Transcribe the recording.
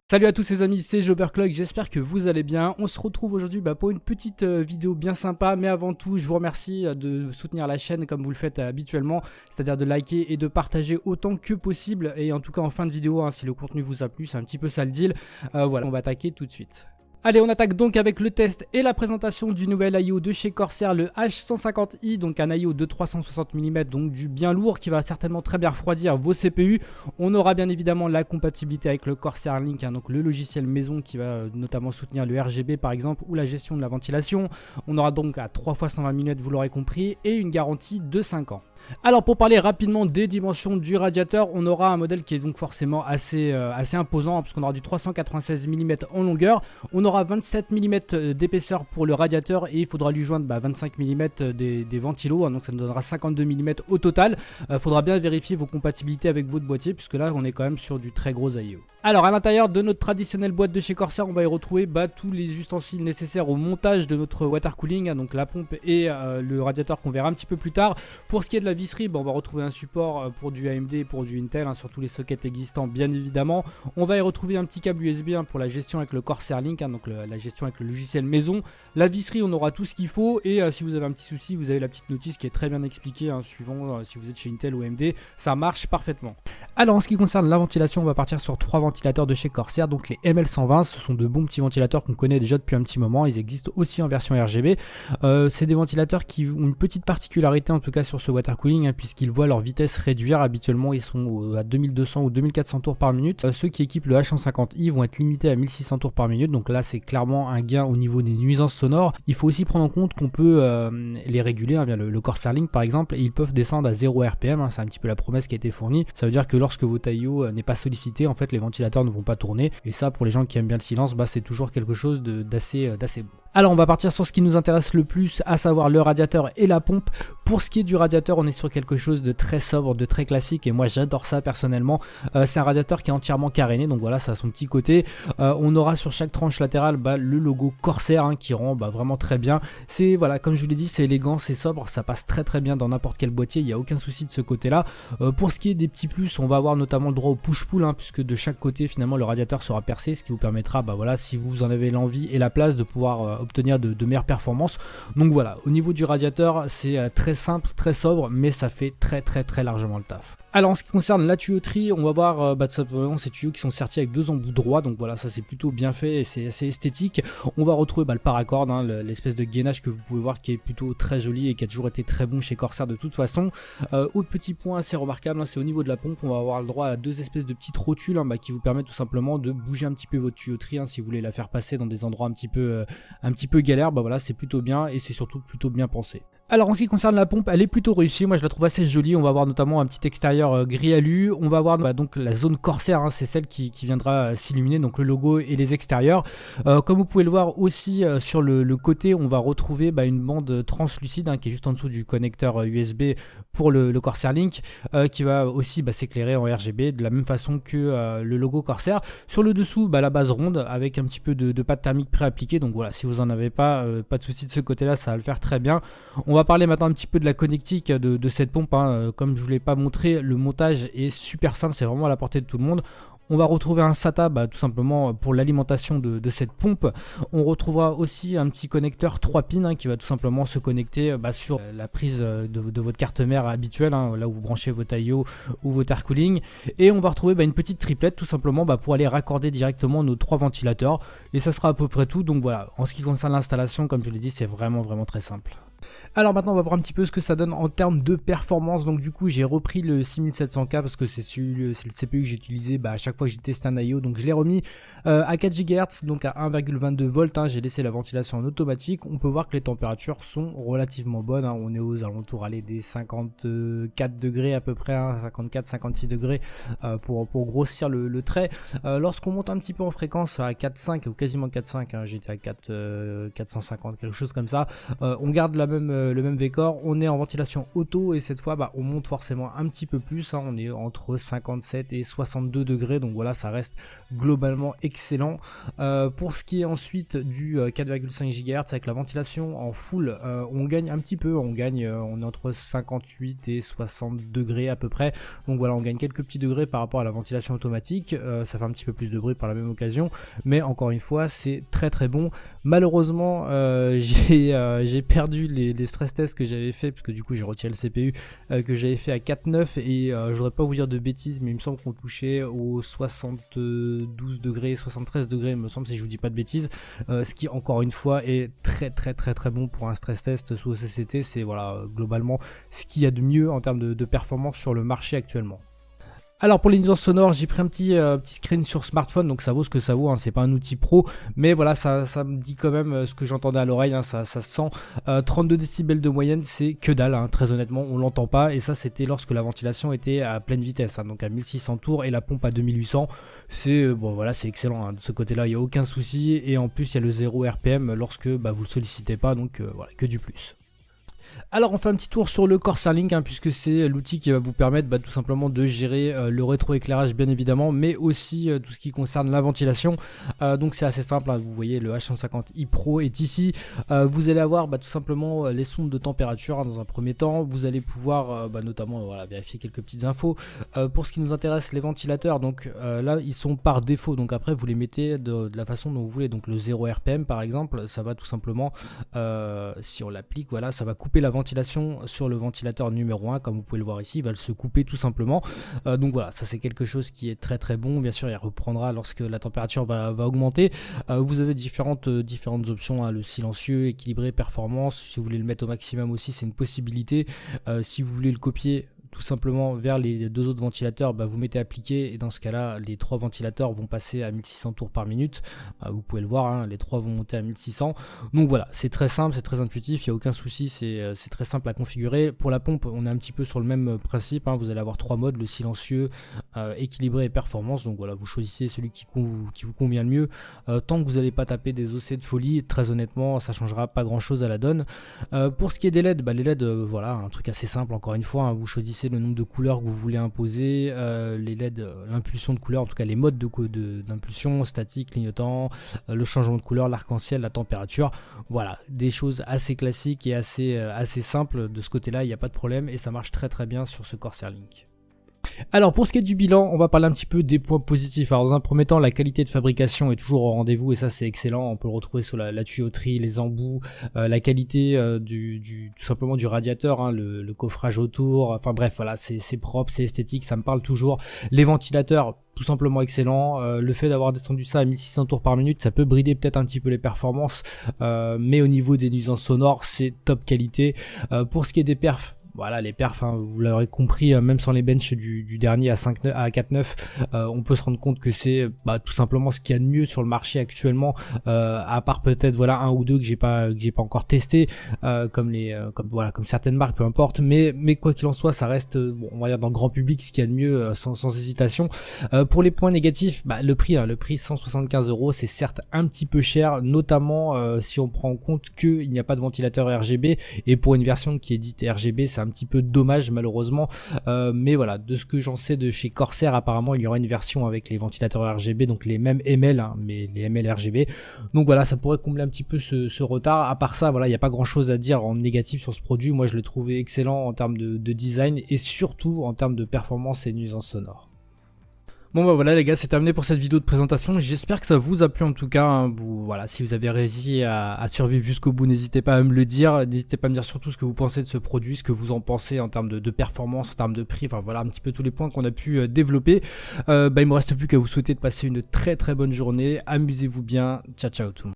Salut à tous les amis, c'est Joberclock, j'espère que vous allez bien. On se retrouve aujourd'hui pour une petite vidéo bien sympa, mais avant tout je vous remercie de soutenir la chaîne comme vous le faites habituellement, c'est-à-dire de liker et de partager autant que possible, et en tout cas en fin de vidéo, si le contenu vous a plu, c'est un petit peu ça le deal. Voilà, on va attaquer tout de suite. Allez, on attaque donc avec le test et la présentation du nouvel IO de chez Corsair, le H150i, donc un IO de 360 mm, donc du bien lourd qui va certainement très bien refroidir vos CPU. On aura bien évidemment la compatibilité avec le Corsair Link, donc le logiciel maison qui va notamment soutenir le RGB par exemple, ou la gestion de la ventilation. On aura donc à 3 x 120 mm, vous l'aurez compris, et une garantie de 5 ans. Alors pour parler rapidement des dimensions du radiateur, on aura un modèle qui est donc forcément assez imposant, puisqu'on aura du 396 mm en longueur, on aura 27 mm d'épaisseur pour le radiateur et il faudra lui joindre 25 mm des ventilos, donc ça nous donnera 52 mm au total. Faudra bien vérifier vos compatibilités avec votre boîtier, puisque là on est quand même sur du très gros IO. Alors à l'intérieur de notre traditionnelle boîte de chez Corsair, on va y retrouver tous les ustensiles nécessaires au montage de notre water cooling, donc la pompe et le radiateur qu'on verra un petit peu plus tard. Pour ce qui est de la visserie, on va retrouver un support pour du AMD et pour du Intel, sur tous les sockets existants bien évidemment. On va y retrouver un petit câble USB pour la gestion avec le Corsair Link, donc la gestion avec le logiciel maison. La visserie, on aura tout ce qu'il faut, et si vous avez un petit souci, vous avez la petite notice qui est très bien expliquée, suivant si vous êtes chez Intel ou AMD, ça marche parfaitement. Alors en ce qui concerne la ventilation, on va partir sur 3 ventilateurs de chez Corsair, donc les ML120, ce sont de bons petits ventilateurs qu'on connaît déjà depuis un petit moment, ils existent aussi en version RGB. C'est des ventilateurs qui ont une petite particularité en tout cas sur ce water cooling, puisqu'ils voient leur vitesse réduire. Habituellement ils sont à 2200 ou 2400 tours par minute. Ceux qui équipent le H150i vont être limités à 1600 tours par minute, donc là c'est clairement un gain au niveau des nuisances sonores. Il faut aussi prendre en compte qu'on peut les réguler, via le Corsair Link par exemple, et ils peuvent descendre à 0 RPM, c'est un petit peu la promesse qui a été fournie. Ça veut dire que lorsque votre IO n'est pas sollicité, en fait les ventilateurs ne vont pas tourner, et ça pour les gens qui aiment bien le silence, c'est toujours quelque chose d'assez bon. Alors on va partir sur ce qui nous intéresse le plus, à savoir le radiateur et la pompe. Pour ce qui est du radiateur, on est sur quelque chose de très sobre, de très classique, et moi j'adore ça personnellement. C'est un radiateur qui est entièrement caréné, donc voilà, ça a son petit côté. On aura sur chaque tranche latérale le logo Corsair, qui rend vraiment très bien. C'est, voilà, comme je vous l'ai dit, c'est élégant, c'est sobre, ça passe très très bien dans n'importe quel boîtier, il n'y a aucun souci de ce côté là. Pour ce qui est des petits plus, on va avoir notamment le droit au push-pull, puisque de chaque côté finalement le radiateur sera percé, ce qui vous permettra, voilà, si vous en avez l'envie et la place, de pouvoir obtenir de meilleures performances. Donc voilà, au niveau du radiateur, c'est très simple, très sobre, mais ça fait très largement le taf. Alors en ce qui concerne la tuyauterie, on va voir tout simplement ces tuyaux qui sont sertis avec 2 embouts droits, donc voilà, ça c'est plutôt bien fait et c'est assez esthétique. On va retrouver le paracorde, l'espèce de gainage que vous pouvez voir qui est plutôt très joli et qui a toujours été très bon chez Corsair de toute façon. Autre petit point assez remarquable, c'est au niveau de la pompe, on va avoir le droit à 2 espèces de petites rotules qui vous permettent tout simplement de bouger un petit peu votre tuyauterie, si vous voulez la faire passer dans des endroits un petit peu galères, voilà, c'est plutôt bien et c'est surtout plutôt bien pensé. Alors en ce qui concerne la pompe, elle est plutôt réussie, moi je la trouve assez jolie. On va avoir notamment un petit extérieur gris alu, on va avoir donc la zone Corsair, c'est celle qui viendra s'illuminer, donc le logo et les extérieurs. Comme vous pouvez le voir aussi sur le côté, on va retrouver une bande translucide qui est juste en dessous du connecteur USB pour le Corsair Link, qui va aussi s'éclairer en RGB de la même façon que le logo Corsair. Sur le dessous, la base ronde avec un petit peu de pâte thermique pré-appliquée, donc voilà, si vous en avez pas de souci de ce côté là, ça va le faire très bien. On va parler maintenant un petit peu de la connectique de cette pompe. Comme je ne vous l'ai pas montré, le montage est super simple, c'est vraiment à la portée de tout le monde. On va retrouver un SATA tout simplement pour l'alimentation de cette pompe. On retrouvera aussi un petit connecteur 3 pins qui va tout simplement se connecter sur la prise de votre carte mère habituelle, là où vous branchez votre IO ou votre air cooling. Et on va retrouver une petite triplette tout simplement pour aller raccorder directement nos 3 ventilateurs. Et ça sera à peu près tout. Donc voilà, en ce qui concerne l'installation, comme je l'ai dit, c'est vraiment très simple. Alors maintenant on va voir un petit peu ce que ça donne en termes de performance. Donc du coup j'ai repris le 6700K parce que c'est le CPU que j'ai utilisé à chaque fois que j'ai testé un IO. Donc je l'ai remis à 4 GHz, donc à 1,22 volts. J'ai laissé la ventilation en automatique. On peut voir que les températures sont relativement bonnes. On est aux alentours des 54 degrés à peu près, 54-56 degrés pour grossir le trait. Lorsqu'on monte un petit peu en fréquence à 4.5 ou quasiment 4.5, j'étais à 450, quelque chose comme ça, on garde la même le même Vecor, on est en ventilation auto et cette fois on monte forcément un petit peu plus, hein, on est entre 57 et 62 degrés, donc voilà, ça reste globalement excellent. Pour ce qui est ensuite du 4,5 GHz avec la ventilation en full, on gagne un petit peu, on est entre 58 et 60 degrés à peu près, donc voilà, on gagne quelques petits degrés par rapport à la ventilation automatique, ça fait un petit peu plus de bruit par la même occasion, mais encore une fois c'est très très bon. Malheureusement j'ai perdu les stress tests que j'avais fait, parce que du coup j'ai retiré le CPU que j'avais fait à 4,9 et je voudrais pas vous dire de bêtises, mais il me semble qu'on touchait aux 72 degrés, 73 degrés il me semble, si je vous dis pas de bêtises, ce qui encore une fois est très bon pour un stress test sous OCCT. C'est voilà, globalement ce qu'il y a de mieux en termes de performance sur le marché actuellement. Alors pour les nuisances sonores, j'ai pris un petit screen sur smartphone, donc ça vaut ce que ça vaut, hein, c'est pas un outil pro, mais voilà, ça me dit quand même ce que j'entendais à l'oreille, hein, ça se sent. 32 décibels de moyenne, c'est que dalle, hein, très honnêtement, on l'entend pas, et ça c'était lorsque la ventilation était à pleine vitesse, hein, donc à 1600 tours et la pompe à 2800, c'est bon voilà, c'est excellent, hein, de ce côté-là, il n'y a aucun souci, et en plus il y a le 0 RPM lorsque vous le sollicitez pas, donc voilà, que du plus. Alors on fait un petit tour sur le Corsair Link, hein, puisque c'est l'outil qui va vous permettre tout simplement de gérer le rétroéclairage bien évidemment, mais aussi tout ce qui concerne la ventilation. Donc c'est assez simple, hein, vous voyez le H150i Pro est ici. Vous allez avoir tout simplement les sondes de température, hein, dans un premier temps. Vous allez pouvoir notamment voilà, vérifier quelques petites infos. Pour ce qui nous intéresse, les ventilateurs, donc là ils sont par défaut, donc après vous les mettez de la façon dont vous voulez. Donc le 0 RPM par exemple, ça va tout simplement, si on l'applique, voilà, ça va couper la ventilation sur le ventilateur numéro 1, comme vous pouvez le voir ici, il va se couper tout simplement. Donc voilà, ça c'est quelque chose qui est très bon. Bien sûr il reprendra lorsque la température va augmenter. Vous avez différentes options, hein, le silencieux, équilibré, performance. Si vous voulez le mettre au maximum aussi, c'est une possibilité. Si vous voulez le copier tout simplement vers les deux autres ventilateurs, vous mettez appliquer, et dans ce cas là les trois ventilateurs vont passer à 1600 tours par minute. Vous pouvez le voir, hein, les trois vont monter à 1600. Donc voilà, c'est très simple, c'est très intuitif, il n'y a aucun souci, c'est très simple à configurer. Pour la pompe, on est un petit peu sur le même principe, hein, vous allez avoir trois modes, le silencieux, équilibré et performance. Donc voilà, vous choisissez celui qui vous convient le mieux. Tant que vous n'allez pas taper des OC de folie, très honnêtement ça changera pas grand chose à la donne. Pour ce qui est des LED, les LED, voilà, un truc assez simple encore une fois, hein, vous choisissez le nombre de couleurs que vous voulez imposer, les LED, l'impulsion de couleur, en tout cas les modes d'impulsion, statique, clignotant, le changement de couleur, l'arc-en-ciel, la température. Voilà, des choses assez classiques et assez simples de ce côté-là, il n'y a pas de problème et ça marche très bien sur ce Corsair Link. Alors pour ce qui est du bilan, on va parler un petit peu des points positifs. Alors dans un premier temps, la qualité de fabrication est toujours au rendez-vous et ça c'est excellent. On peut le retrouver sur la tuyauterie, les embouts, la qualité tout simplement du radiateur, hein, le coffrage autour, enfin bref voilà, c'est propre, c'est esthétique, ça me parle toujours. Les ventilateurs, tout simplement excellent. Le fait d'avoir descendu ça à 1600 tours par minute, ça peut brider peut-être un petit peu les performances, mais au niveau des nuisances sonores, c'est top qualité. Pour ce qui est des perfs, voilà, les perfs, hein, vous l'aurez compris, même sans les benches du dernier à 4,9, on peut se rendre compte que c'est tout simplement ce qu'il y a de mieux sur le marché actuellement, à part peut-être voilà un ou deux que j'ai pas encore testé, comme certaines marques, peu importe, mais quoi qu'il en soit, ça reste bon, on va dire dans le grand public ce qu'il y a de mieux, sans hésitation. Pour les points négatifs, le prix 175 €, c'est certes un petit peu cher, notamment si on prend en compte qu'il n'y a pas de ventilateur RGB, et pour une version qui est dite RGB, c'est un petit peu dommage malheureusement, mais voilà, de ce que j'en sais de chez Corsair, apparemment il y aura une version avec les ventilateurs RGB, donc les mêmes ML, hein, mais les ML RGB, donc voilà, ça pourrait combler un petit peu ce retard. À part ça, voilà, il n'y a pas grand chose à dire en négatif sur ce produit. Moi je le trouvais excellent en termes de design et surtout en termes de performance et de nuisance sonore. Bon voilà les gars, c'est terminé pour cette vidéo de présentation, j'espère que ça vous a plu en tout cas, hein. Voilà, si vous avez réussi à survivre jusqu'au bout, n'hésitez pas à me le dire, n'hésitez pas à me dire surtout ce que vous pensez de ce produit, ce que vous en pensez en termes de performance, en termes de prix, enfin voilà un petit peu tous les points qu'on a pu développer. Il me reste plus qu'à vous souhaiter de passer une très bonne journée, amusez-vous bien, ciao tout le monde.